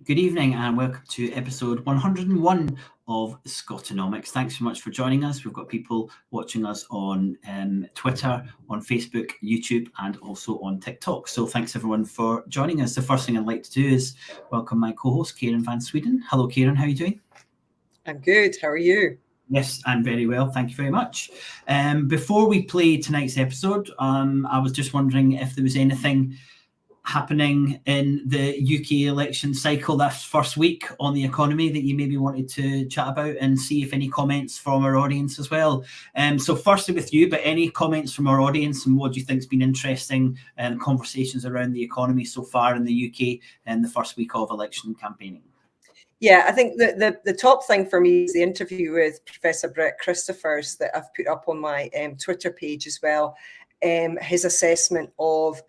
Good evening and welcome to episode 101 of SCOTONOMICS. Thanks so much for joining us. We've got people watching us on Twitter, on Facebook, YouTube, and also on TikTok. So thanks everyone for joining us. The first thing I'd like to do is welcome my co-host, Karen Van Sweden. Hello, Karen. How are you doing? I'm good. How are you? Yes, I'm very well. Thank you very much. Before we play tonight's episode, I was just wondering if there was anything happening in the UK election cycle this first week on the economy that you maybe wanted to chat about and see if any comments from our audience as well. So firstly with you, but any comments from our audience and what do you think's been interesting and conversations around the economy so far in the UK in the first week of election campaigning? Yeah, I think the top thing for me is the interview with Professor Brett Christophers that I've put up on my Twitter page as well. His assessment of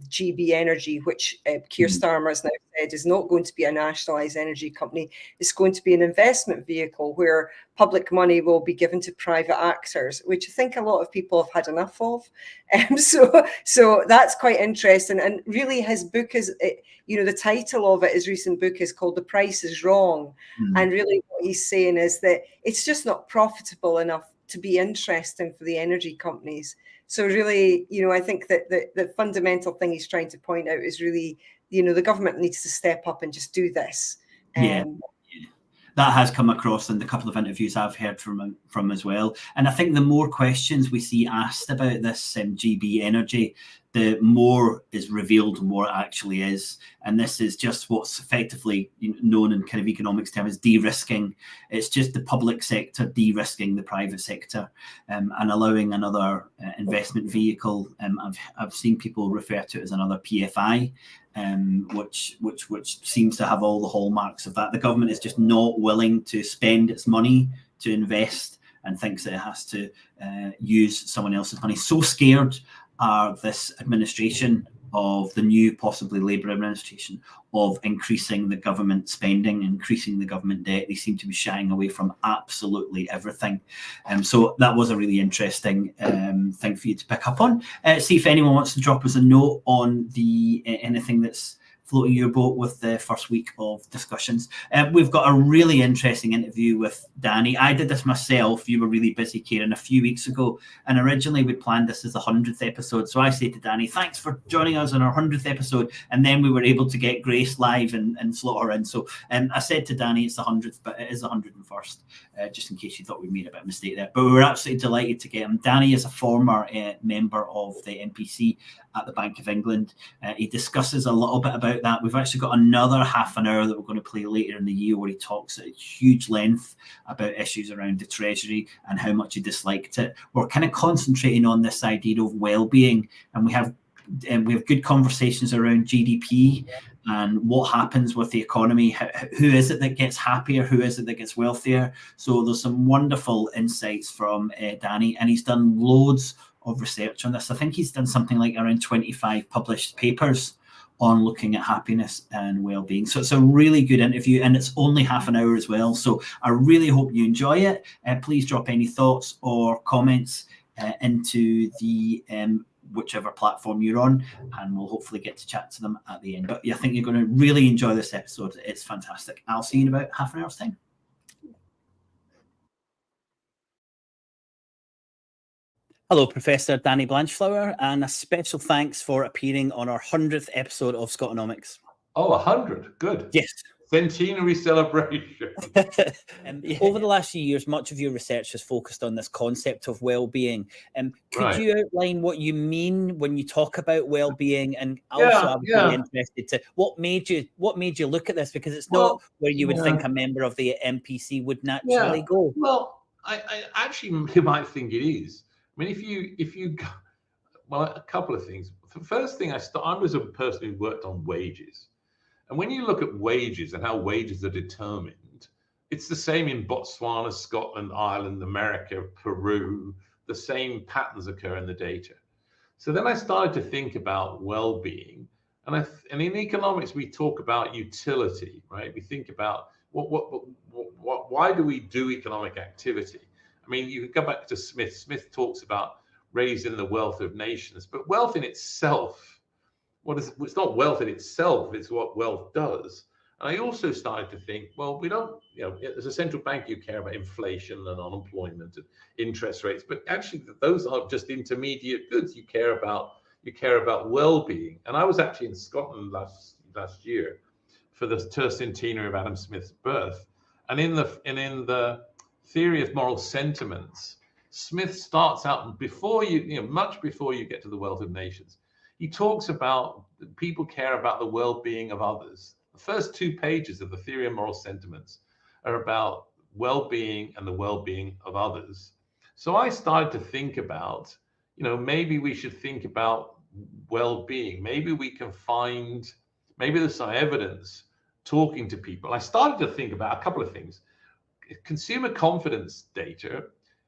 GB Energy, which Keir Starmer has now said is not going to be a nationalised energy company. It's going to be an investment vehicle where public money will be given to private actors, which I think a lot of people have had enough of. So that's quite interesting. And really his book is, the title of his recent book is called The Price is Wrong. And really what he's saying is that it's just not profitable enough to be interesting for the energy companies. So really, I think that the fundamental thing he's trying to point out is really, the government needs to step up and just do this. That has come across in the couple of interviews I've heard from as well. And I think the more questions we see asked about this GB Energy, the more is revealed and more it actually is. And this is just what's effectively known in kind of economics terms as de-risking. It's just the public sector de-risking the private sector and allowing another investment vehicle. I've seen people refer to it as another PFI, which seems to have all the hallmarks of that. The government is just not willing to spend its money to invest and thinks that it has to use someone else's money. So scared are this administration of the new, possibly Labour administration, of increasing the government spending, increasing the government debt. They seem to be shying away from absolutely everything. So that was a really interesting thing for you to pick up on. See if anyone wants to drop us a note on the anything that's floating your boat with the first week of discussions. We've got a really interesting interview with Danny. I did this myself. You were really busy, Karen, a few weeks ago. And originally we planned this as the 100th episode. So I said to Danny, thanks for joining us on our 100th episode. And then we were able to get Grace live and slot her in. So I said to Danny, it's the 100th, but it is the 101st, just in case you thought we made a bit of a mistake there. But we were absolutely delighted to get him. Danny is a former member of the MPC at the Bank of England. He discusses a little bit about that. We've actually got another half an hour that we're going to play later in the year where he talks at huge length about issues around the Treasury and how much he disliked it. We're kind of concentrating on this idea of well-being, and we have good conversations around GDP and what happens with the economy. Who is it that gets happier? Who is it that gets wealthier? So there's some wonderful insights from Danny, and he's done loads of research on this. I think he's done something like around 25 published papers on looking at happiness and well-being. So it's a really good interview, and it's only half an hour as well. So I really hope you enjoy it. Please drop any thoughts or comments into the whichever platform you're on, and we'll hopefully get to chat to them at the end. But I think you're going to really enjoy this episode. It's fantastic. I'll see you in about half an hour's time. Hello, Professor Danny Blanchflower, and a special thanks for appearing on our 100th episode of SCOTONOMICS. Oh, 100. Good. Yes. Centenary celebration. Over the last few years, much of your research has focused on this concept of well-being. Could you outline what you mean when you talk about well-being? And also, I'm really interested to what made you look at this, because it's not where you would think a member of the MPC would naturally go. Well, I actually, you might think it is. I mean, if you go, well, a couple of things. The first thing, I was a person who worked on wages. And when you look at wages and how wages are determined, it's the same in Botswana, Scotland, Ireland, America, Peru. The same patterns occur in the data. So then I started to think about well-being. And in economics, we talk about utility, right? We think about why do we do economic activity? I mean, you can go back to Smith. Smith talks about raising the wealth of nations, but wealth in itself, it's not wealth in itself, it's what wealth does. And I also started to think, well, we don't, as a central bank, you care about inflation and unemployment and interest rates, but actually those are just intermediate goods. You care about well-being. And I was actually in Scotland last year for the tercentenary of Adam Smith's birth, and in the theory of moral sentiments, Smith starts out much before you get to the wealth of nations. He talks about people care about the well-being of others. The first 2 pages of the theory of moral sentiments are about well-being and the well-being of others. So I started to think about, maybe we should think about well-being. Maybe there's some evidence talking to people. I started to think about a couple of things. Consumer confidence data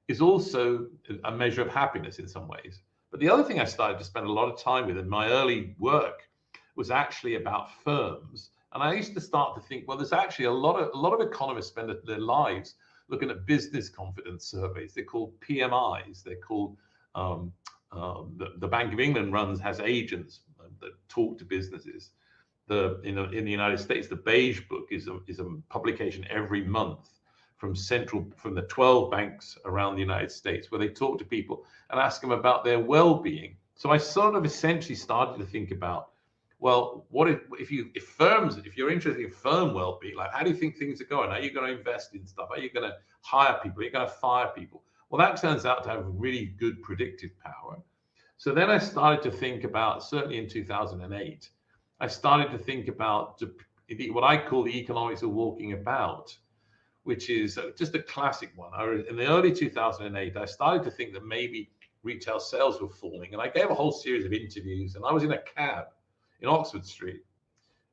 is also a measure of happiness in some ways. But the other thing I started to spend a lot of time with in my early work was actually about firms. And I used to start to think, well, there's actually a lot of economists spend their lives looking at business confidence surveys. They're called PMIs. They're called the Bank of England has agents that talk to businesses. In the United States, the Beige Book is a publication every month from the 12 banks around the United States, where they talk to people and ask them about their well-being. So I sort of essentially started to think about, well, what if you're interested in firm well-being, like how do you think things are going? Are you going to invest in stuff? Are you going to hire people? Are you going to fire people? Well, that turns out to have really good predictive power. So then I started to think about, certainly in 2008, I started to think about what I call the economics of walking about, which is just a classic one. In the early 2008, I started to think that maybe retail sales were falling. And I gave a whole series of interviews, and I was in a cab in Oxford Street.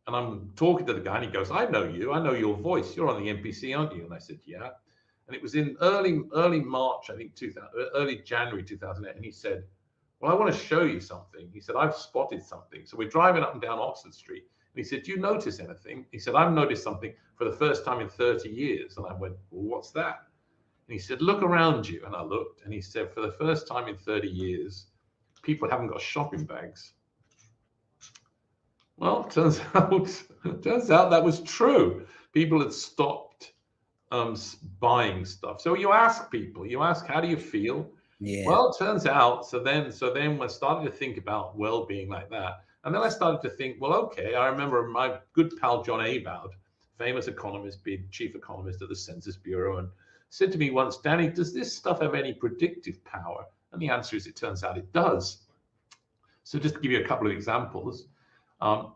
And I'm talking to the guy, and he goes, I know you. I know your voice. You're on the MPC, aren't you? And I said, yeah. And it was in early March, I think, early January 2008. And he said, well, I want to show you something. He said, I've spotted something. So we're driving up and down Oxford Street. And he said, do you notice anything? He said, I've noticed something for the first time in 30 years. And I went, well, what's that? And he said, look around you. And I looked, and he said, for the first time in 30 years, people haven't got shopping bags. Well, it turns out that was true. People had stopped buying stuff. So you ask people, how do you feel? Yeah. Well, it turns out, so then I started to think about well-being like that. And then I started to think, well, okay, I remember my good pal John Abowd, famous economist, being chief economist at the Census Bureau, and said to me once, Danny, does this stuff have any predictive power? And the answer is, it turns out it does. So just to give you a couple of examples,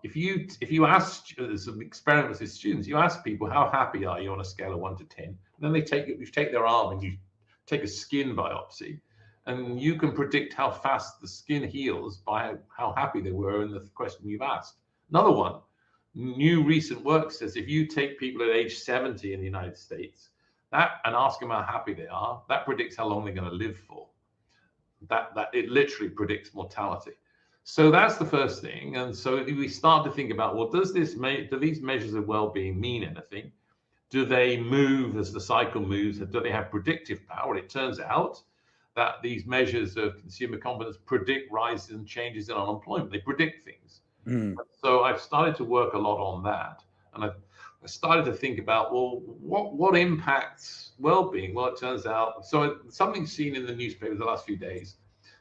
if you ask, there's some experiments with students, you ask people, how happy are you on a scale of 1 to 10? And then you take their arm and you take a skin biopsy, and you can predict how fast the skin heals by how happy they were in the question you've asked. Another one, new recent work says if you take people at age 70 in the United States and ask them how happy they are, that predicts how long they're going to live for. That it literally predicts mortality. So that's the first thing. And so we start to think about, well, do these measures of well-being mean anything? Do they move as the cycle moves? Do they have predictive power? It turns out that these measures of consumer confidence predict rises and changes in unemployment. They predict things. So I've started to work a lot on that. And I started to think about, well, what impacts well-being? Well, it turns out, so something's seen in the newspaper the last few days.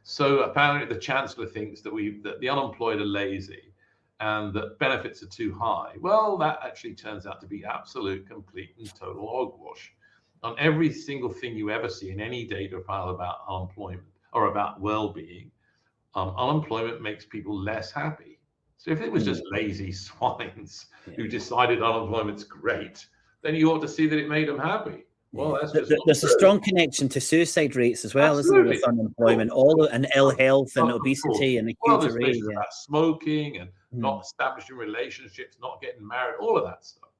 So apparently the Chancellor thinks that the unemployed are lazy and that benefits are too high. Well, that actually turns out to be absolute, complete, and total hogwash. On every single thing you ever see in any data file about unemployment or about well-being, unemployment makes people less happy. So if it was just lazy swines who decided unemployment's great, then you ought to see that it made them happy. Well, that's just there's a strong connection to suicide rates as well, isn't there, with unemployment, and ill health and obesity and acute array. About smoking and not establishing relationships, not getting married, all of that stuff.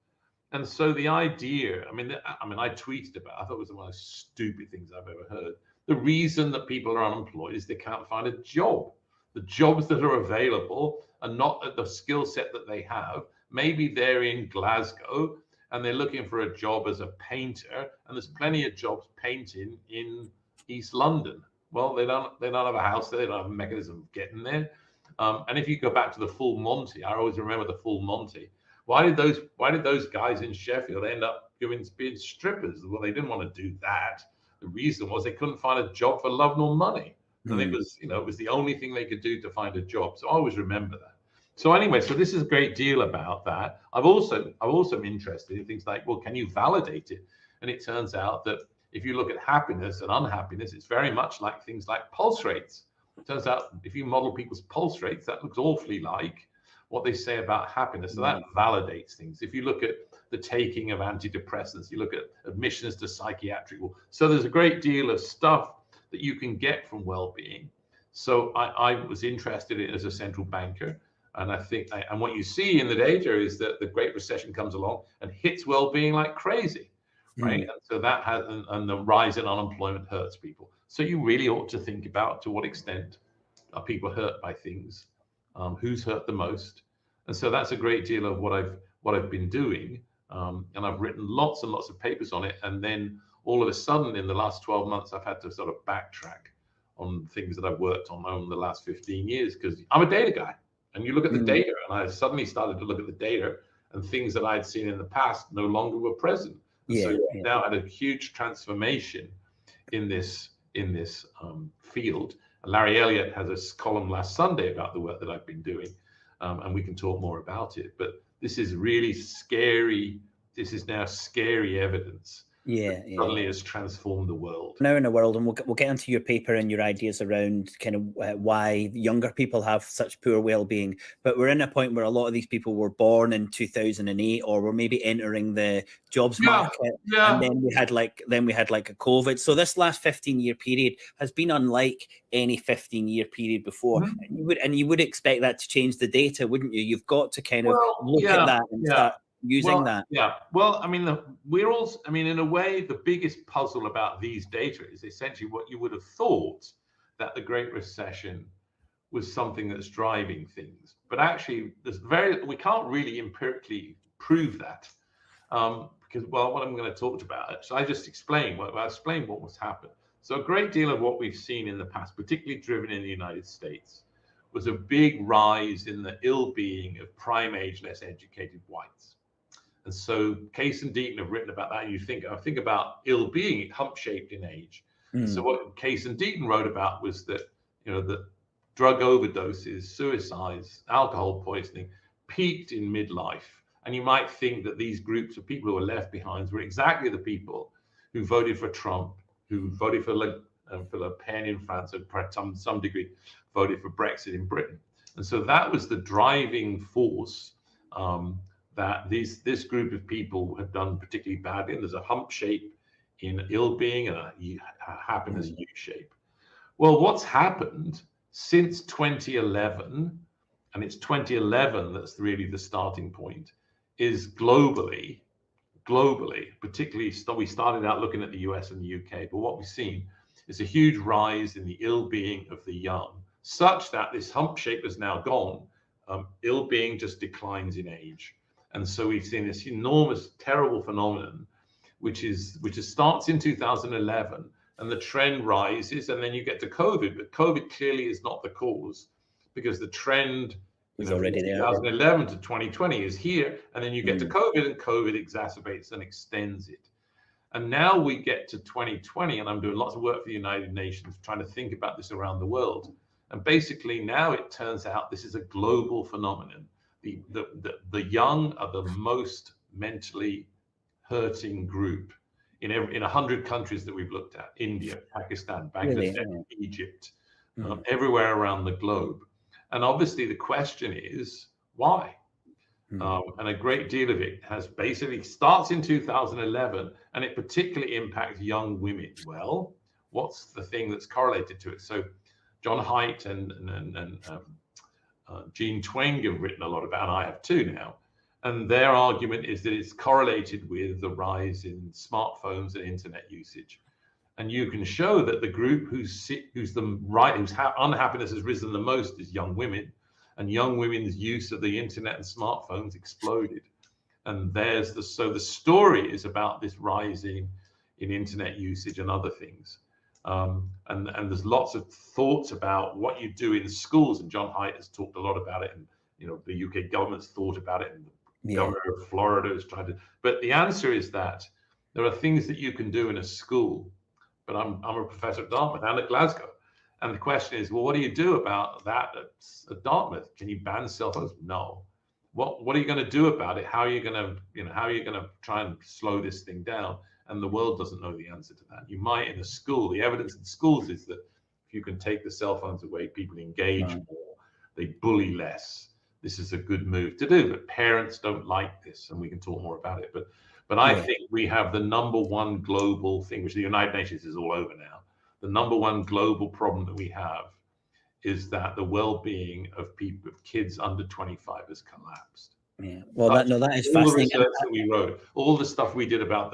And so the idea, I mean, I tweeted about it. I thought it was one of the most stupid things I've ever heard. The reason that people are unemployed is they can't find a job. The jobs that are available are not at the skill set that they have. Maybe they're in Glasgow and they're looking for a job as a painter, and there's plenty of jobs painting in East London. Well, they don't have a house there. They don't have a mechanism of getting there. And if you go back to the full Monty, I always remember the full Monty, Why did those guys in Sheffield end up being strippers? Well, they didn't want to do that. The reason was they couldn't find a job for love nor money. And it was, it was the only thing they could do to find a job. So I always remember that. So anyway, so this is a great deal about that. I've also been interested in things like, well, can you validate it? And it turns out that if you look at happiness and unhappiness, it's very much like things like pulse rates. It turns out if you model people's pulse rates, that looks awfully like what they say about happiness. So that validates things. If you look at the taking of antidepressants, you look at admissions to psychiatric. So there's a great deal of stuff that you can get from well-being. So I was interested in it as a central banker. And I think, and what you see in the data is that the Great Recession comes along and hits well-being like crazy, right? And so that has, and the rise in unemployment hurts people. So you really ought to think about to what extent are people hurt by things, who's hurt the most. And so that's a great deal of what I've been doing. And I've written lots and lots of papers on it. And then all of a sudden, in the last 12 months, I've had to sort of backtrack on things that I've worked on over the last 15 years because I'm a data guy. And you look at the data, and I suddenly started to look at the data, and things that I'd seen in the past no longer were present. So we've now had a huge transformation in this field. And Larry Elliott has a column last Sunday about the work that I've been doing, and we can talk more about it. But this is really scary. This is now scary evidence. Suddenly has transformed the world. Now in the world, and we'll get into your paper and your ideas around kind of why younger people have such poor well-being. But we're in a point where a lot of these people were born in 2008, or were maybe entering the jobs market, and then we had like a COVID. So this last 15-year period has been unlike any 15-year period before. And you would expect that to change the data, wouldn't you? You've got to kind of look at that and start using that. Well, I mean, we're all, I mean, in a way, the biggest puzzle about these data is essentially what you would have thought, that the Great Recession was something that's driving things. But actually, we can't really empirically prove that because, well, what I'm going to talk about, so I just explain what was happened. So a great deal of what we've seen in the past, particularly driven in the United States, was a big rise in the ill-being of prime age, less educated whites. And so Case and Deaton have written about that. And you think about ill-being, hump-shaped in age. So what Case and Deaton wrote about was that, that drug overdoses, suicides, alcohol poisoning peaked in midlife. And you might think that these groups of people who were left behind were exactly the people who voted for Trump, who voted for Le Pen in France, and to some degree voted for Brexit in Britain. And so that was the driving force that this group of people have done particularly badly. And there's a hump shape in ill-being and a happiness U-shape. Well, what's happened since 2011, and it's 2011 that's really the starting point, is globally, particularly, we started out looking at the US and the UK, but what we've seen is a huge rise in the ill-being of the young, such that this hump shape has now gone. Ill-being just declines in age. And so we've seen this enormous, terrible phenomenon, which starts in 2011, and the trend rises, and then you get to COVID. But COVID clearly is not the cause, because the trend was already there. 2011 to 2020 is here, and then you get to COVID, and COVID exacerbates and extends it. And now we get to 2020, and I'm doing lots of work for the United Nations, trying to think about this around the world. And basically now it turns out this is a global phenomenon. The young are the most mentally hurting group in 100 countries that we've looked at: India, Pakistan, Bangladesh, Egypt, everywhere around the globe. And obviously the question is why? And a great deal of it has basically starts in 2011, and it particularly impacts young women. Well, what's the thing that's correlated to it? So John Haidt and Jean Twenge have written a lot about, and I have too now. And their argument is that it's correlated with the rise in smartphones and internet usage. And you can show that the group whose unhappiness has risen the most is young women, and young women's use of the internet and smartphones exploded. And so the story is about this rising in internet usage and other things. And there's lots of thoughts about what you do in schools, and John Haidt has talked a lot about it, and the UK government's thought about it, and Governor of Florida has tried to. But the answer is that there are things that you can do in a school. But I'm a professor at Dartmouth and at Glasgow. And the question is, well, what do you do about that at Dartmouth? Can you ban cell phones? No. What are you going to do about it? How are you going to try and slow this thing down? And the world doesn't know the answer to that. You might in a school. The evidence in schools is that if you can take the cell phones away, people engage more, they bully less. This is a good move to do, but parents don't like this, and we can talk more about it. But I think we have the #1 global thing, which the United Nations is all over now. The #1 global problem that we have is that the well-being of people, of kids under 25, has collapsed. Yeah, well, that is all fascinating. The research that we wrote, all the stuff we did about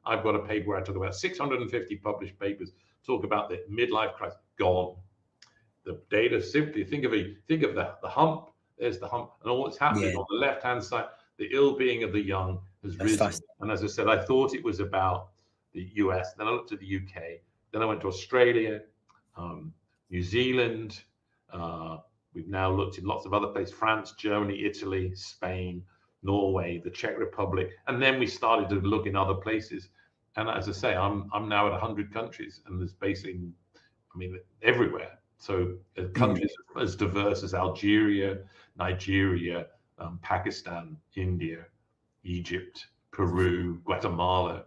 I've got a paper where I talk about 650 published papers, talk about the midlife crisis, gone. The data simply think of the hump. There's the hump, and all that's happening on the left-hand side. The ill-being of the young has risen. And as I said, I thought it was about the US. Then I looked at the UK. Then I went to Australia, New Zealand. We've now looked in lots of other places: France, Germany, Italy, Spain, Norway, the Czech Republic. And then we started to look in other places. And as I say, I'm now at 100 countries, and there's basically, everywhere. So countries as diverse as Algeria, Nigeria, Pakistan, India, Egypt, Peru, Guatemala,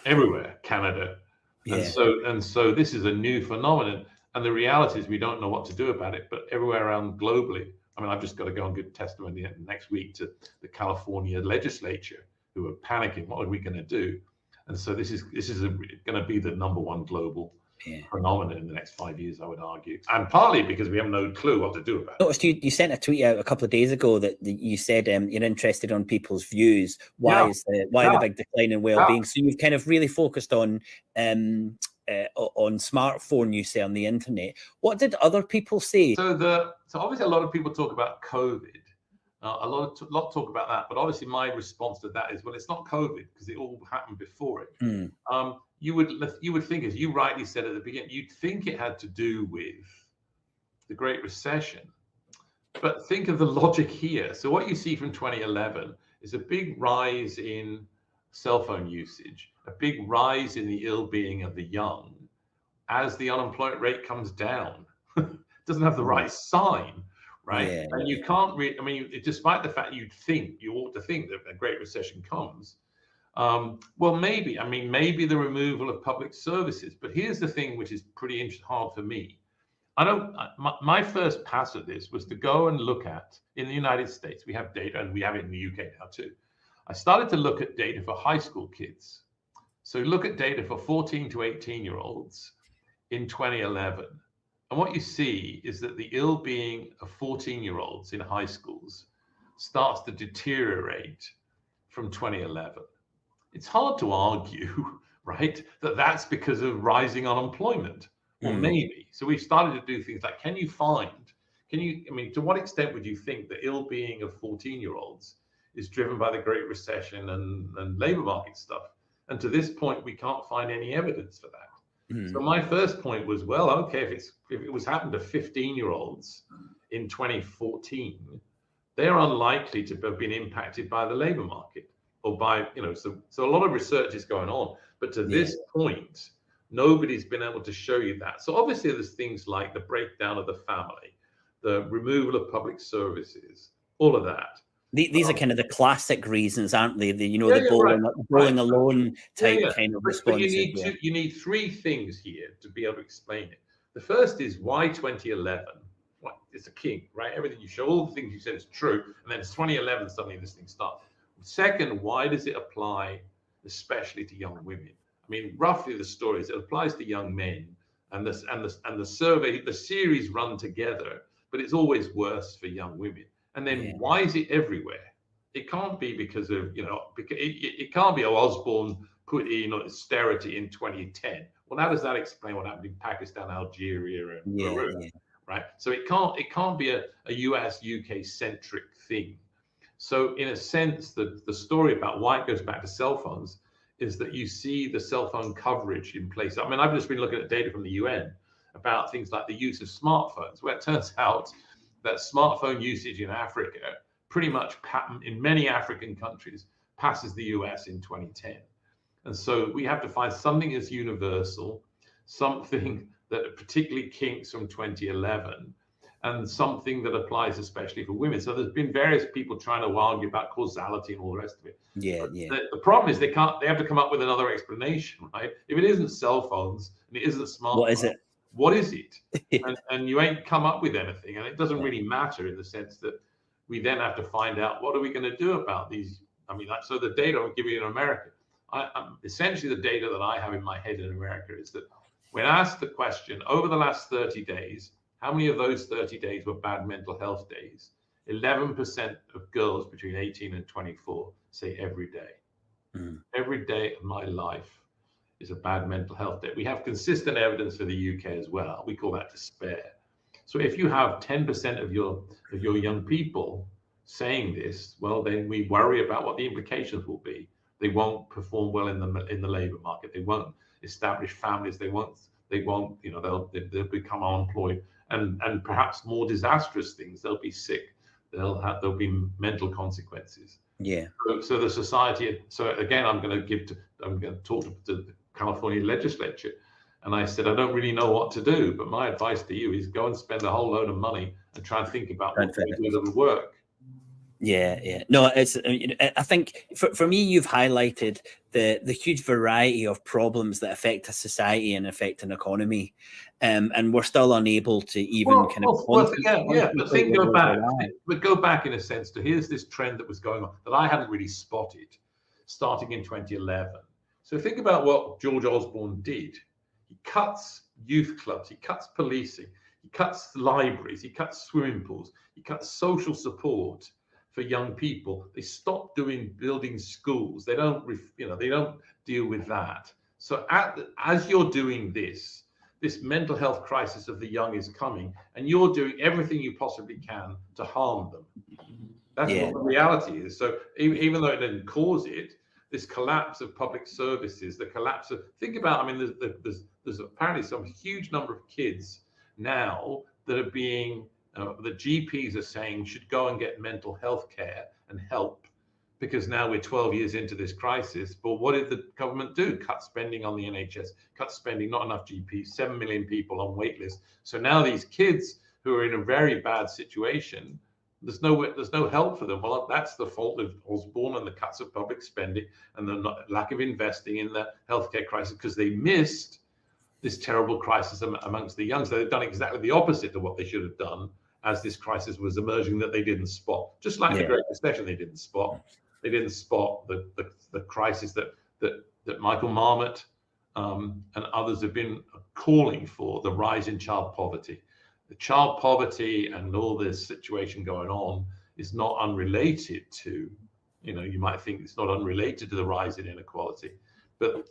everywhere, Canada. And so this is a new phenomenon. And the reality is we don't know what to do about it, but everywhere around globally. I've just got to go and give testimony next week to the California legislature, who are panicking. What are we going to do? And so this is going to be the #1 global phenomenon in the next 5 years, I would argue. And partly because we have no clue what to do about it. Noticed you sent a tweet out a couple of days ago that you said you're interested on people's views. Why the big decline in well-being? So you've kind of really focused on smartphone use on the internet. What did other people say? So obviously a lot of people talk about COVID. A lot talk about that, but obviously my response to that is, well, it's not COVID because it all happened before it. You would think, as you rightly said at the beginning, you'd think it had to do with the Great Recession, but think of the logic here. So what you see from 2011 is a big rise in cell phone usage, a big rise in the ill-being of the young as the unemployment rate comes down. It doesn't have the right sign. Right. And you can't despite the fact you ought to think that a Great Recession comes. Well, maybe the removal of public services. But here's the thing, which is pretty hard for me. My first pass at this was to go and look at, in the United States, we have data, and we have it in the UK now too. I started to look at data for high school kids. So look at data for 14 to 18-year-olds in 2011. And what you see is that the ill-being of 14-year-olds in high schools starts to deteriorate from 2011. It's hard to argue, right, that that's because of rising unemployment. Well, maybe. So we've started to do things like, to what extent would you think the ill-being of 14-year-olds is driven by the Great Recession and labor market stuff? And to this point, we can't find any evidence for that. So my first point was, well, okay, if it was happened to 15-year-olds in 2014, they're unlikely to have been impacted by the labor market or by, so a lot of research is going on. But to this point, nobody's been able to show you that. So obviously there's things like the breakdown of the family, the removal of public services, all of that. These are kind of the classic reasons, aren't they? The bowling alone type kind of responses. But you need three things here to be able to explain it. The first is why 2011? It's a king, right? Everything you show, all the things you said is true, and then it's 2011, suddenly this thing starts. Second, why does it apply especially to young women? Roughly the story is it applies to young men, and the survey, the series run together, but it's always worse for young women. And then why is it everywhere? It can't be because of, it can't be, Osborne put in austerity in 2010. Well, how does that explain what happened in Pakistan, Algeria, and Peru? Right? So it can't be a US, UK centric thing. So in a sense, the story about why it goes back to cell phones is that you see the cell phone coverage in place. I've just been looking at data from the UN about things like the use of smartphones, where it turns out that smartphone usage in Africa pretty much in many African countries passes the US in 2010. And so we have to find something that's universal, something that particularly kinks from 2011, and something that applies especially for women. So there's been various people trying to argue about causality and all the rest of it. Yeah, but yeah. The problem is they have to come up with another explanation, right? If it isn't cell phones and it isn't smartphones, What is it? What is it? Yeah. And you ain't come up with anything, and it doesn't really matter in the sense that we then have to find out what are we going to do about these. I mean, so the data I'll give you in America, essentially the data that I have in my head in America is that when asked the question over the last 30 days, how many of those 30 days were bad mental health days? 11% of girls between 18 and 24 say every day. Every day of my life is a bad mental health day. We have consistent evidence for the UK as well. We call that despair. So if you have 10% of your young people saying this, well, then we worry about what the implications will be. They won't perform well in the labor market. They won't establish families. They won't. You know, they'll become unemployed, and perhaps more disastrous things. They'll be sick. There'll be mental consequences. Yeah. So the society. So again, I'm going to talk to the California legislature, and I said I don't really know what to do, but my advice to you is go and spend a whole load of money and try and think about what to do that will work. Yeah. No, it's. I think for me, you've highlighted the huge variety of problems that affect a society and affect an economy, and we're still unable to even But go back in a sense to here's this trend that was going on that I hadn't really spotted, starting in 2011. So think about what George Osborne did. He cuts youth clubs, he cuts policing, he cuts libraries, he cuts swimming pools, he cuts social support for young people. They stop building schools. They don't deal with that. So as you're doing this mental health crisis of the young is coming, and you're doing everything you possibly can to harm them. That's what the reality is. So even though it didn't cause it, this collapse of public services, the collapse of, think about, I mean, there's apparently some huge number of kids now that are being, the GPs are saying should go and get mental health care and help, because now we're 12 years into this crisis. But what did the government do? Cut spending on the NHS, cut spending, not enough GPs, 7 million people on wait lists. So now these kids who are in a very bad situation, there's no help for them. Well, that's the fault of Osborne and the cuts of public spending and the lack of investing in the healthcare crisis, because they missed this terrible crisis amongst the young. So they've done exactly the opposite of what they should have done as this crisis was emerging that they didn't spot. Just like the Great Recession, they didn't spot. They didn't spot the crisis that Michael Marmot and others have been calling for, the rise in child poverty. The child poverty and all this situation going on is not unrelated to, you might think it's not unrelated to the rise in inequality, but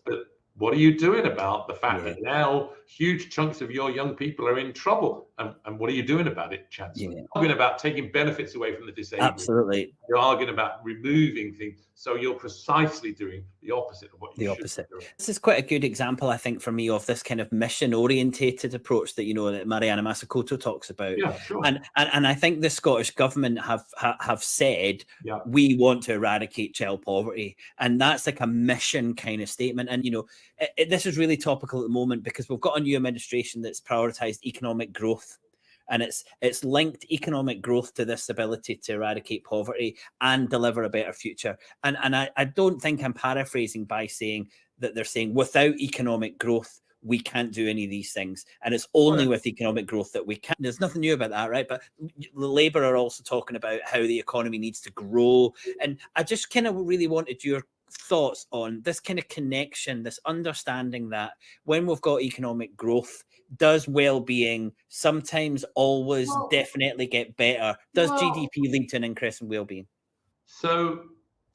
what are you doing about the fact that now huge chunks of your young people are in trouble? And what are you doing about it, Chancellor? You're arguing about taking benefits away from the disabled. Absolutely. You're arguing about removing things. So you're precisely doing the opposite of what you should be doing. This is quite a good example, I think, for me, of this kind of mission-orientated approach that, that Mariana Mazzucato talks about. Yeah, sure. And I think the Scottish government have said, we want to eradicate child poverty. And that's like a mission kind of statement. And, this is really topical at the moment because we've got a new administration that's prioritized economic growth, and it's linked economic growth to this ability to eradicate poverty and deliver a better future. And I don't think I'm paraphrasing by saying that they're saying without economic growth we can't do any of these things, and it's only with economic growth that we can. There's nothing new about that, right? But the Labour are also talking about how the economy needs to grow, and I just kind of really wanted your thoughts on this kind of connection, this understanding that when we've got economic growth, does well-being sometimes always definitely get better? Does GDP lead to an increase in well-being? So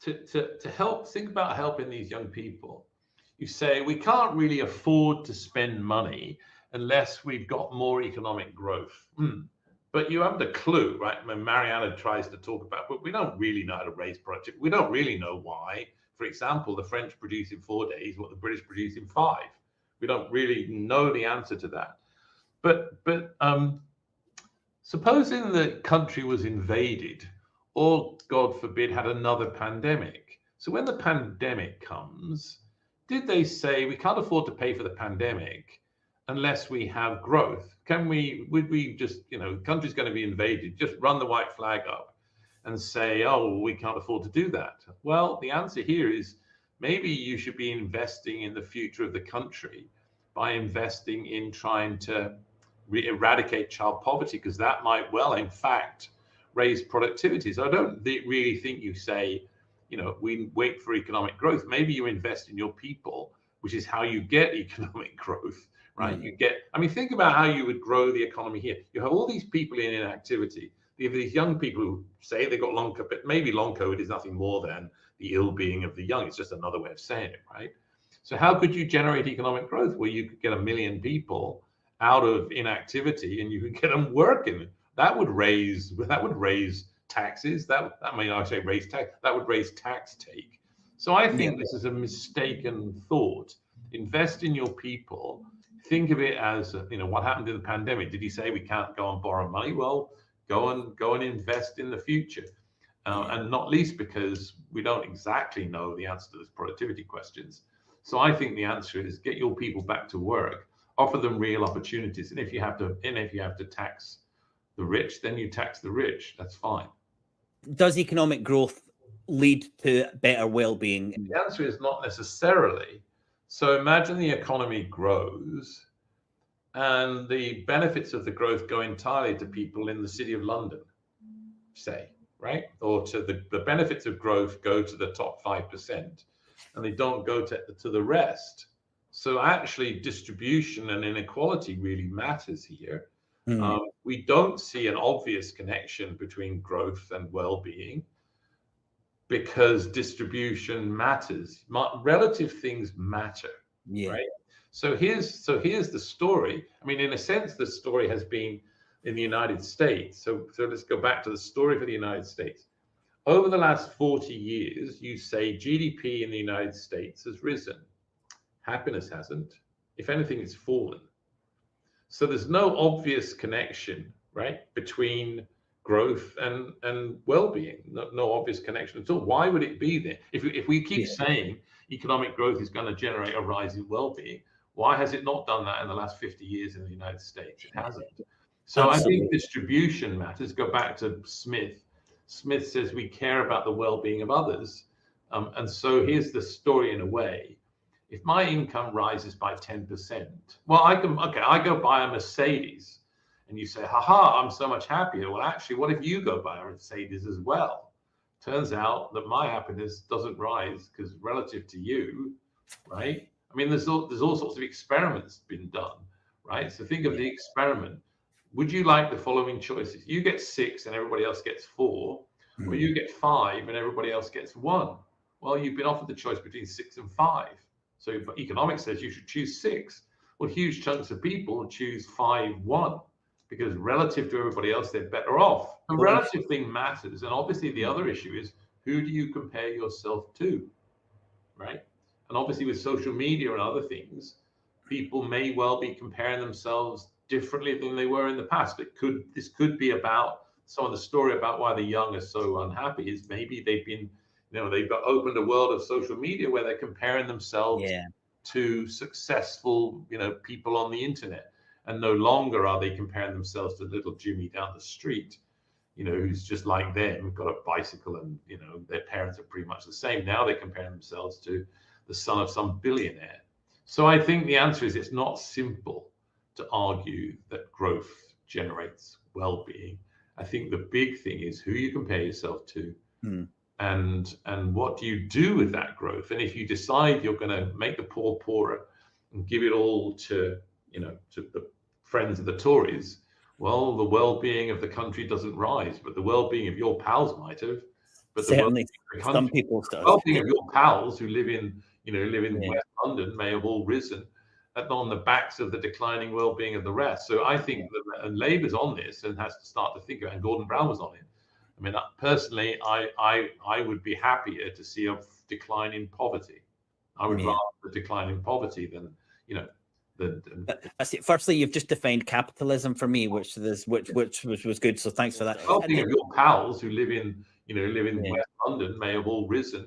to help, think about helping these young people. You say we can't really afford to spend money unless we've got more economic growth. But you haven't a clue, right? When Mariana tries to talk about, but we don't really know how to raise productivity. We don't really know why. For example, the French produce in 4 days what the British produce in 5. We don't really know the answer to that. But supposing the country was invaded or God forbid, had another pandemic. So when the pandemic comes, did they say we can't afford to pay for the pandemic unless we have growth? Would we just, country's going to be invaded, just run the white flag up and say, oh, we can't afford to do that? Well, the answer here is maybe you should be investing in the future of the country by investing in trying to eradicate child poverty, because that might well, in fact, raise productivity. So I don't really think you say, we wait for economic growth. Maybe you invest in your people, which is how you get economic growth, right? Think about how you would grow the economy here. You have all these people in inactivity. You have these young people who say they got long COVID, but maybe long COVID is nothing more than the ill-being of the young. It's just another way of saying it, right? So how could you generate economic growth where you could get 1 million people out of inactivity and you could get them working? That would raise taxes. That would raise tax take. So I think this is a mistaken thought. Invest in your people. Think of it as, what happened in the pandemic. Did he say we can't go and borrow money? Well, go and invest in the future. And not least because we don't exactly know the answer to those productivity questions. So I think the answer is get your people back to work, offer them real opportunities. And if you have to tax the rich, then you tax the rich. That's fine. Does economic growth lead to better well-being? The answer is not necessarily. So imagine the economy grows and the benefits of the growth go entirely to people in the City of London, say, right? Or to the benefits of growth go to the top 5% and they don't go to the rest. So actually distribution and inequality really matters here. We don't see an obvious connection between growth and well-being because distribution matters. Relative things matter, right? So here's the story. In a sense, the story has been in the United States. So let's go back to the story for the United States. Over the last 40 years, you say GDP in the United States has risen. Happiness hasn't. If anything, it's fallen. So there's no obvious connection, right, between growth and well-being. No obvious connection at all. Why would it be there? If we keep saying economic growth is going to generate a rise in well-being, why has it not done that in the last 50 years in the United States? It hasn't. So absolutely. I think distribution matters. Go back to Smith. Smith says we care about the well-being of others. And so here's the story in a way. If my income rises by 10%, well, I go buy a Mercedes. And you say, haha, I'm so much happier. Well, actually, what if you go buy a Mercedes as well? Turns out that my happiness doesn't rise because relative to you, right? There's all sorts of experiments been done, right? So think of the experiment. Would you like the following choices? You get 6 and everybody else gets 4, or you get 5 and everybody else gets 1. Well, you've been offered the choice between 6 and 5. So economics says you should choose 6. Well, huge chunks of people choose 5, 1. Because relative to everybody else, they're better off. The relative thing matters. And obviously the other issue is, who do you compare yourself to, right? And obviously with social media and other things, people may well be comparing themselves differently than they were in the past. This could be about some of the story about why the young are so unhappy is maybe they've opened a world of social media where they're comparing themselves to successful, people on the internet. And no longer are they comparing themselves to little Jimmy down the street, who's just like them, got a bicycle and, their parents are pretty much the same. Now they're comparing themselves to the son of some billionaire. So I think the answer is it's not simple to argue that growth generates well-being. I think the big thing is who you compare yourself to and what do you do with that growth? And if you decide you're going to make the poor poorer and give it all to the friends of the Tories, well, the well-being of the country doesn't rise, but the well-being of your pals might have. But certainly, some people the well-being of your pals who live in West London may have all risen on the backs of the declining well-being of the rest. So I think that Labour's on this and has to start to think about, and Gordon Brown was on it. Personally, I would be happier to see a decline in poverty. I would rather the decline in poverty than Firstly, you've just defined capitalism for me, which was good. So thanks for that. Well, think of your pals who live in you know, live in West London may have all risen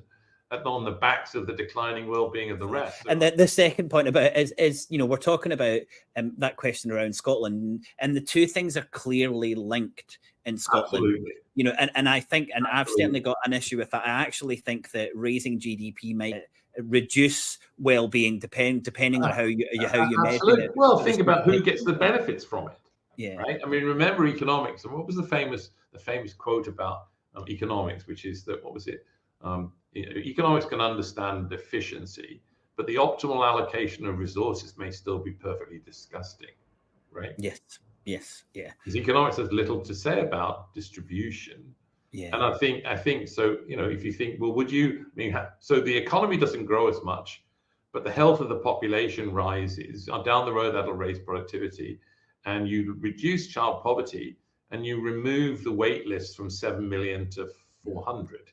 on the backs of the declining well-being of the rest. And the second point about it is, you know, we're talking about that question around Scotland, and the two things are clearly linked in Scotland. Absolutely. You know, and I think, and I've certainly got an issue with that. I actually think that raising GDP might reduce well-being depending on how you measure it. Well, think about who gets the benefits from it. Yeah. Right. I mean, remember economics, and what was the famous quote about economics, which is that, what was it? Economics can understand efficiency, but the optimal allocation of resources may still be perfectly disgusting. Right. Yes. Yeah. Because economics has little to say about distribution. Yeah. And I think so. You know, if you think, well, would you? I mean, so the economy doesn't grow as much, but the health of the population rises. Down the road, that'll raise productivity, and you reduce child poverty, and you remove the wait list from 7 million to 400.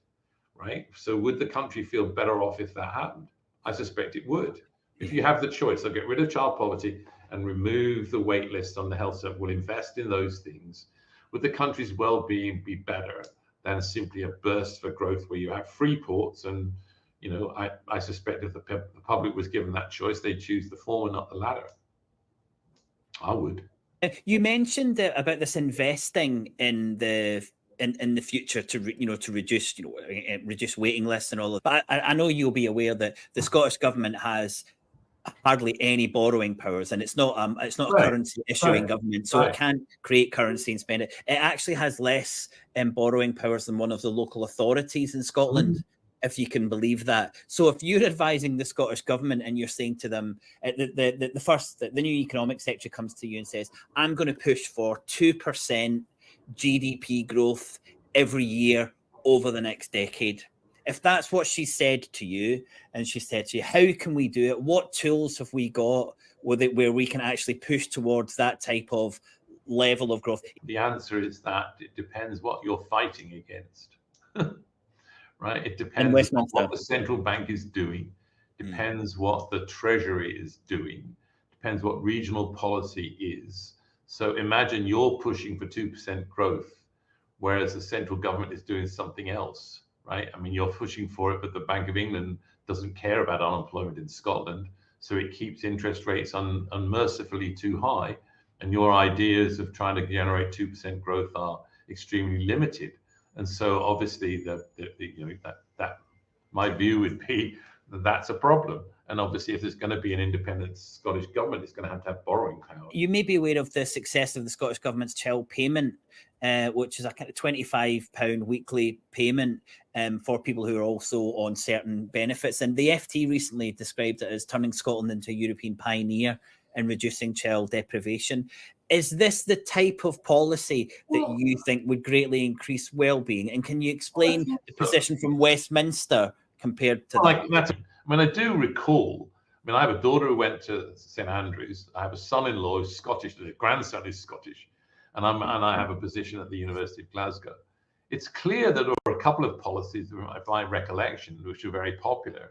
Right. So would the country feel better off if that happened? I suspect it would. If you have the choice, they'll get rid of child poverty and remove the wait list on the health sector, will invest in those things. Would the country's well-being be better than simply a burst for growth where you have free ports? And, you know, I suspect if the public was given that choice, they'd choose the former, not the latter. I would. You mentioned about this investing in the future to reduce reduce waiting lists and all of that. But I know you'll be aware that the Scottish government has hardly any borrowing powers, and it's not a currency issuing government, so it can't create currency and spend it. It actually has less borrowing powers than one of the local authorities in Scotland, if you can believe that. So if you're advising the Scottish government and you're saying to them, the new economic secretary comes to you and says, I'm going to push for 2% GDP growth every year over the next decade. If that's what she said to you, and she said to you, how can we do it? What tools have we got where we can actually push towards that type of level of growth? The answer is that it depends what you're fighting against. Right? It depends on what the central bank is doing, depends what the Treasury is doing, depends what regional policy is. So imagine you're pushing for 2% growth, whereas the central government is doing something else. Right? I mean, you're pushing for it, but the Bank of England doesn't care about unemployment in Scotland, so it keeps interest rates unmercifully too high, and your ideas of trying to generate 2% growth are extremely limited. And so, obviously, that my view would be that that's a problem. And obviously, if there's going to be an independent Scottish government, it's going to have borrowing power. You may be aware of the success of the Scottish government's child payment, which is a kind of £25 weekly payment for people who are also on certain benefits. And the FT recently described it as turning Scotland into a European pioneer in reducing child deprivation. Is this the type of policy that you think would greatly increase well-being? And can you explain the position from Westminster compared to that? I mean, I do recall, I have a daughter who went to St Andrews. I have a son-in-law who's Scottish, a grandson who's Scottish, and I have a position at the University of Glasgow. It's clear that there were a couple of policies, if my recollection, which were very popular,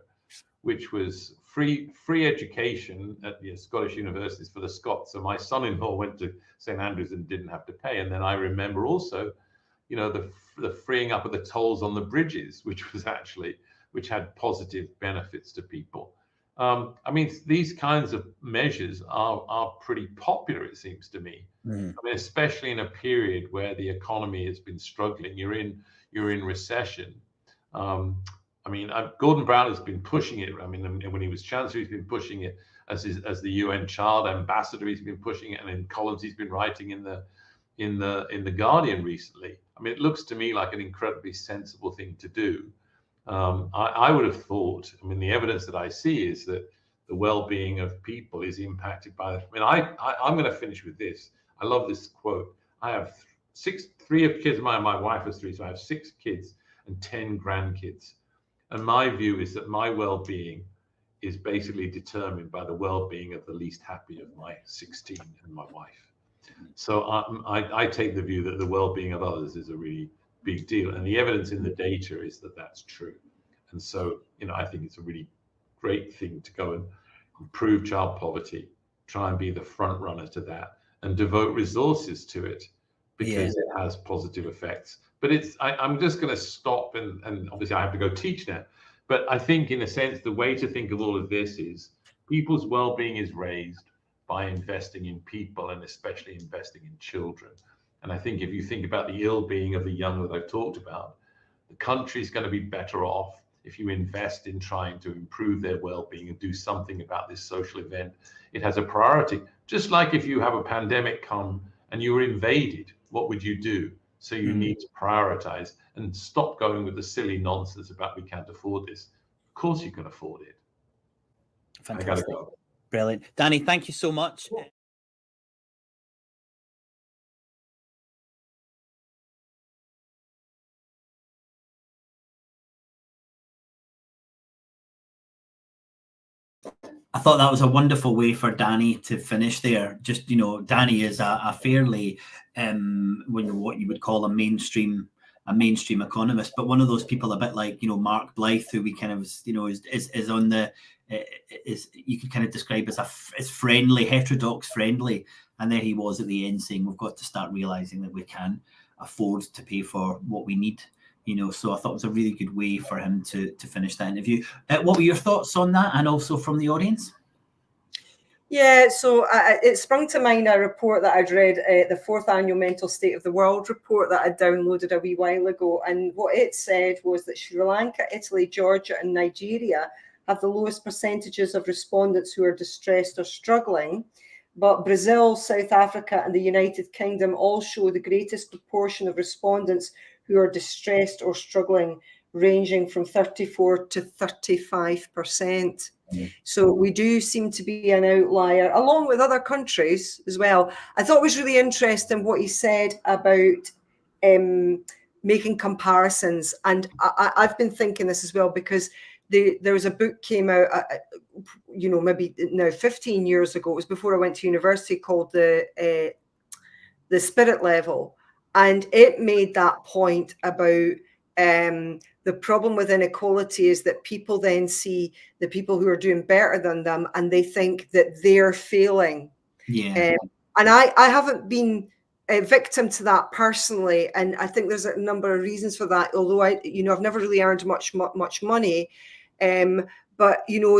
which was free education at the Scottish universities for the Scots. So my son-in-law went to St Andrews and didn't have to pay. And then I remember also, you know, the freeing up of the tolls on the bridges, which had positive benefits to people. I mean, these kinds of measures are pretty popular, it seems to me. I mean, especially in a period where the economy has been struggling. You're in recession. I mean, Gordon Brown has been pushing it. I mean, when he was Chancellor, he's been pushing it as the UN Child Ambassador. He's been pushing it, and in columns he's been writing in the Guardian recently. I mean, it looks to me like an incredibly sensible thing to do. I would have thought. I mean, the evidence that I see is that the well-being of people is impacted by that. I mean, I'm going to finish with this. I love this quote. I have three kids. My wife has 3, so I have 6 kids and 10 grandkids. And my view is that my well-being is basically determined by the well-being of the least happy of my 16 and my wife. So I take the view that the well-being of others is a really big deal. And the evidence in the data is that that's true. And so, you know, I think it's a really great thing to go and improve child poverty, try and be the front runner to that, and devote resources to it, because it has positive effects. But I'm just going to stop, and obviously I have to go teach now. But I think, in a sense, the way to think of all of this is people's well-being is raised by investing in people, and especially investing in children. And I think if you think about the ill-being of the young that I've talked about, the country's going to be better off if you invest in trying to improve their well-being and do something about this social event. It has a priority. Just like if you have a pandemic come and you were invaded, what would you do? So you need to prioritize and stop going with the silly nonsense about we can't afford this. Of course you can afford it. Fantastic. I gotta go. Brilliant. Danny, thank you so much. I thought that was a wonderful way for Danny to finish there. Just, you know, Danny is a fairly, what you would call a mainstream economist, but one of those people a bit like, you know, Mark Blythe, who we kind of, you know, is on the, is you could kind of describe as friendly, heterodox friendly. And there he was at the end saying, we've got to start realizing that we can afford to pay for what we need. You know, so I thought it was a really good way for him to finish that interview. What were your thoughts on that, and also from the audience? Yeah, so it sprung to mind a report that I'd read, the 4th Annual Mental State of the World report that I downloaded a wee while ago. And what it said was that Sri Lanka, Italy, Georgia and Nigeria have the lowest percentages of respondents who are distressed or struggling. But Brazil, South Africa and the United Kingdom all show the greatest proportion of respondents who are distressed or struggling, ranging from 34 to 35%. So we do seem to be an outlier, along with other countries as well. I thought it was really interesting what he said about making comparisons. And I've been thinking this as well, because there was a book came out, you know, maybe now 15 years ago. It was before I went to university, called The Spirit Level. And it made that point about the problem with inequality is that people then see the people who are doing better than them and they think that they're failing. Yeah. And I haven't been a victim to that personally. And I think there's a number of reasons for that, although I've never really earned much money. But, you know,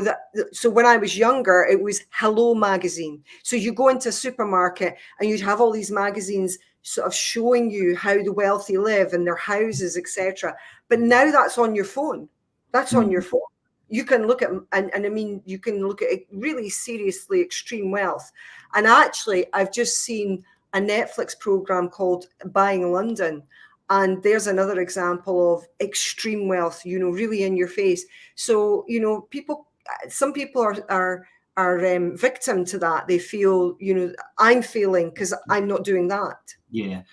so when I was younger, it was Hello magazine. So you go into a supermarket and you'd have all these magazines sort of showing you how the wealthy live and their houses, etc. But now that's on your phone. That's on your phone. You can look at, and I mean, you can look at really seriously extreme wealth. And actually, I've just seen a Netflix program called Buying London. And there's another example of extreme wealth, you know, really in your face. So, you know, some people are victim to that. They feel, you know, I'm failing because I'm not doing that. Yeah,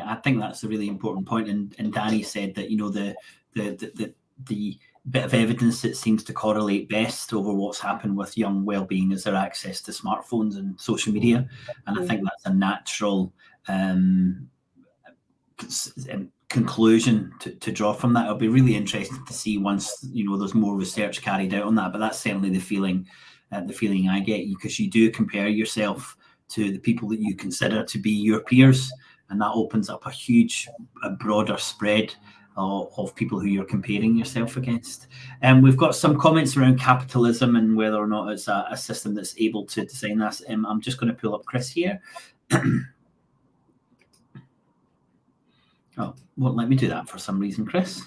I think that's a really important point. And Danny said that, you know, the bit of evidence that seems to correlate best over what's happened with young well-being is their access to smartphones and social media. And I think that's a natural conclusion to draw from that. It'll be really interesting to see once, you know, there's more research carried out on that. But that's certainly the feeling I get, because you do compare yourself to the people that you consider to be your peers, and that opens up a broader spread of people who you're comparing yourself against. And we've got some comments around capitalism and whether or not it's a system that's able to design that. I'm just going to pull up Chris here. Oh, won't let me do that for some reason, Chris.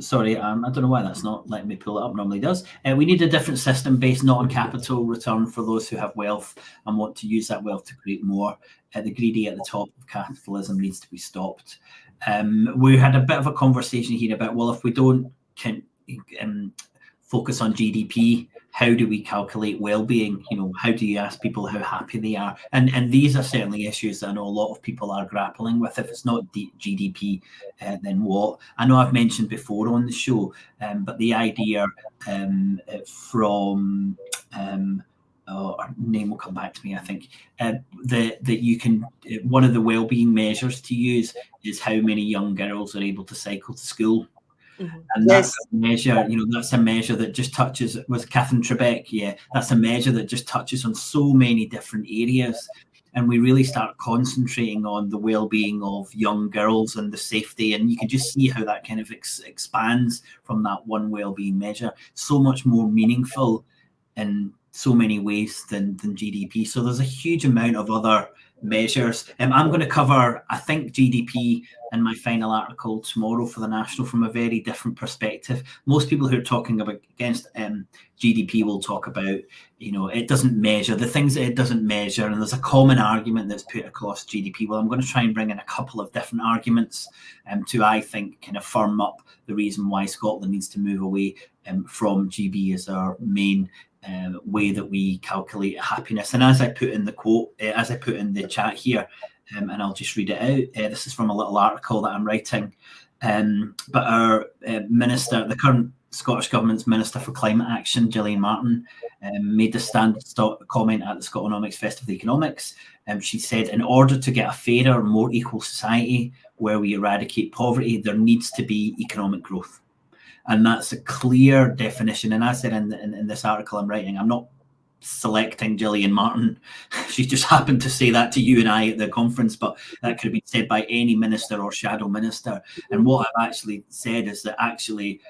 Sorry, I don't know why that's not letting me pull it up. Normally does. We need a different system based not on capital return for those who have wealth and want to use that wealth to create more. The greedy at the top of capitalism needs to be stopped. We had a bit of a conversation here about, well, if we don't focus on GDP, how do we calculate well-being? You know, how do you ask people how happy they are? And these are certainly issues that I know a lot of people are grappling with. If it's not GDP, then what? I know I've mentioned before on the show, but the idea from her name will come back to me, I think, that you can, one of the well-being measures to use is how many young girls are able to cycle to school. And that's a measure, you know, that's a measure that just touches, with Catherine Trebek, that's a measure that just touches on so many different areas. and we really start concentrating on the well-being of young girls and the safety, and you can just see how that kind of expands from that one well-being measure, so much more meaningful in so many ways than GDP. So there's a huge amount of other measures. I'm going to cover, I think, GDP in my final article tomorrow for the National from a very different perspective. Most people who are talking about against GDP will talk about, you know, it doesn't measure the things that it doesn't measure, and there's a common argument that's put across GDP. Well, I'm going to try and bring in a couple of different arguments to, I think, kind of firm up the reason why Scotland needs to move away from GB as our main way that we calculate happiness. And as I put in the quote, as I put in the chat here, and I'll just read it out. This is from a little article that I'm writing. But our minister, the current Scottish Government's Minister for Climate Action, Gillian Martin, made the standard comment at the SCOTONOMICS Festival of Economics. She said, in order to get a fairer, more equal society where we eradicate poverty, there needs to be economic growth. And that's a clear definition. And as I said in this article I'm writing, I'm not selecting Gillian Martin. She just happened to say that to you and I at the conference, but that could have been said by any minister or shadow minister. And what I've actually said is that actually,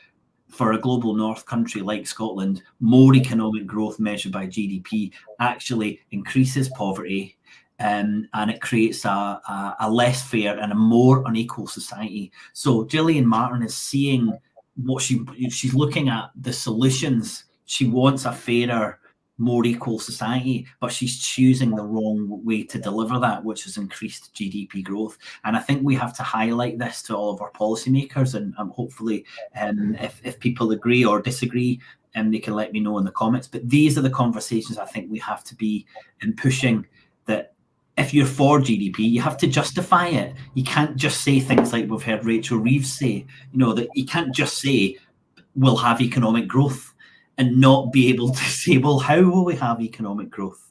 for a global north country like Scotland, more economic growth measured by GDP actually increases poverty, and it creates a less fair and a more unequal society. So Gillian Martin is seeing what she's looking at the solutions. She wants a fairer, more equal society, but she's choosing the wrong way to deliver that, which is increased GDP growth. And I think we have to highlight this to all of our policymakers, and hopefully if people agree or disagree, they can let me know in the comments. But these are the conversations I think we have to be pushing, that if you're for GDP, you have to justify it. You can't just say things like we've heard Rachel Reeves say, you know, that you can't just say we'll have economic growth and not be able to say, well, how will we have economic growth?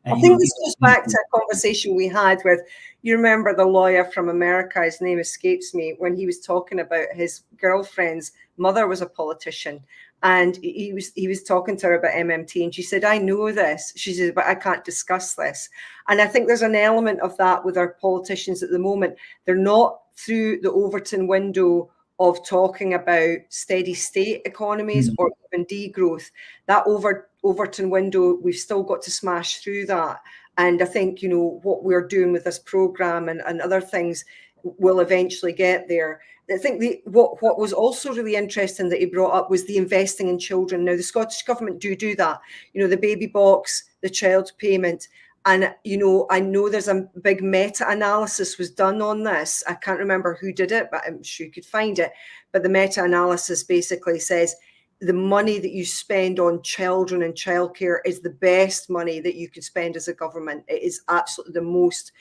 I think this goes back to a conversation we had with, you remember the lawyer from America, his name escapes me, when he was talking about his girlfriend's mother was a politician. And he was talking to her about MMT, and she said, I know this. She said, but I can't discuss this. And I think there's an element of that with our politicians at the moment. They're not through the Overton window of talking about steady state economies or even degrowth. That Overton window, we've still got to smash through that. And I think, you know, what we're doing with this programme and other things will eventually get there. I think what was also really interesting that he brought up was the investing in children. Now, the Scottish Government do that, you know, the baby box, the child payment. And, you know, I know there's a big meta-analysis was done on this. I can't remember who did it, but I'm sure you could find it. But the meta-analysis basically says the money that you spend on children and childcare is the best money that you could spend as a government. It is absolutely the most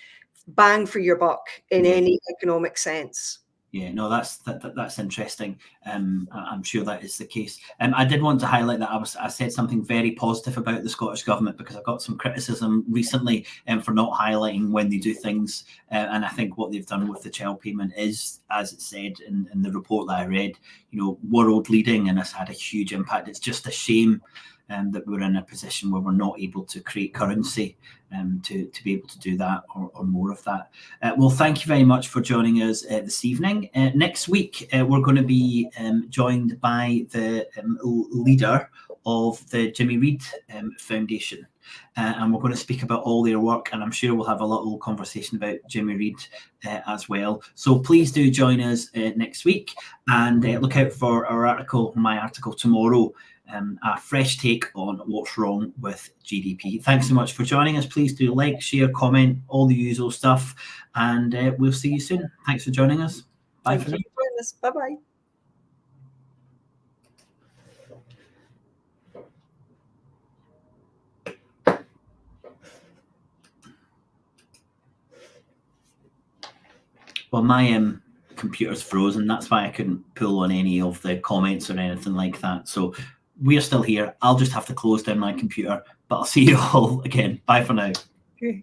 bang for your buck in any economic sense. Yeah, no, that's interesting. I'm sure that is the case. I did want to highlight that I said something very positive about the Scottish Government, because I got some criticism recently for not highlighting when they do things. And I think what they've done with the child payment is, as it said in the report that I read, you know, world leading, and it's had a huge impact. It's just a shame that we're in a position where we're not able to create currency to be able to do that or more of that. Well, thank you very much for joining us this evening. Next week, we're going to be joined by the leader of the Jimmy Reid Foundation. And we're going to speak about all their work, and I'm sure we'll have a little conversation about Jimmy Reid as well. So please do join us next week, and look out for our article, my article tomorrow, a fresh take on what's wrong with GDP. Thanks so much for joining us. Please do like, share, comment, all the usual stuff, and we'll see you soon. Thanks for joining us. Bye for now. Bye-bye. Well, my computer's frozen. That's why I couldn't pull on any of the comments or anything like that. So we're still here. I'll just have to close down my computer, but I'll see you all again. Bye for now. Okay.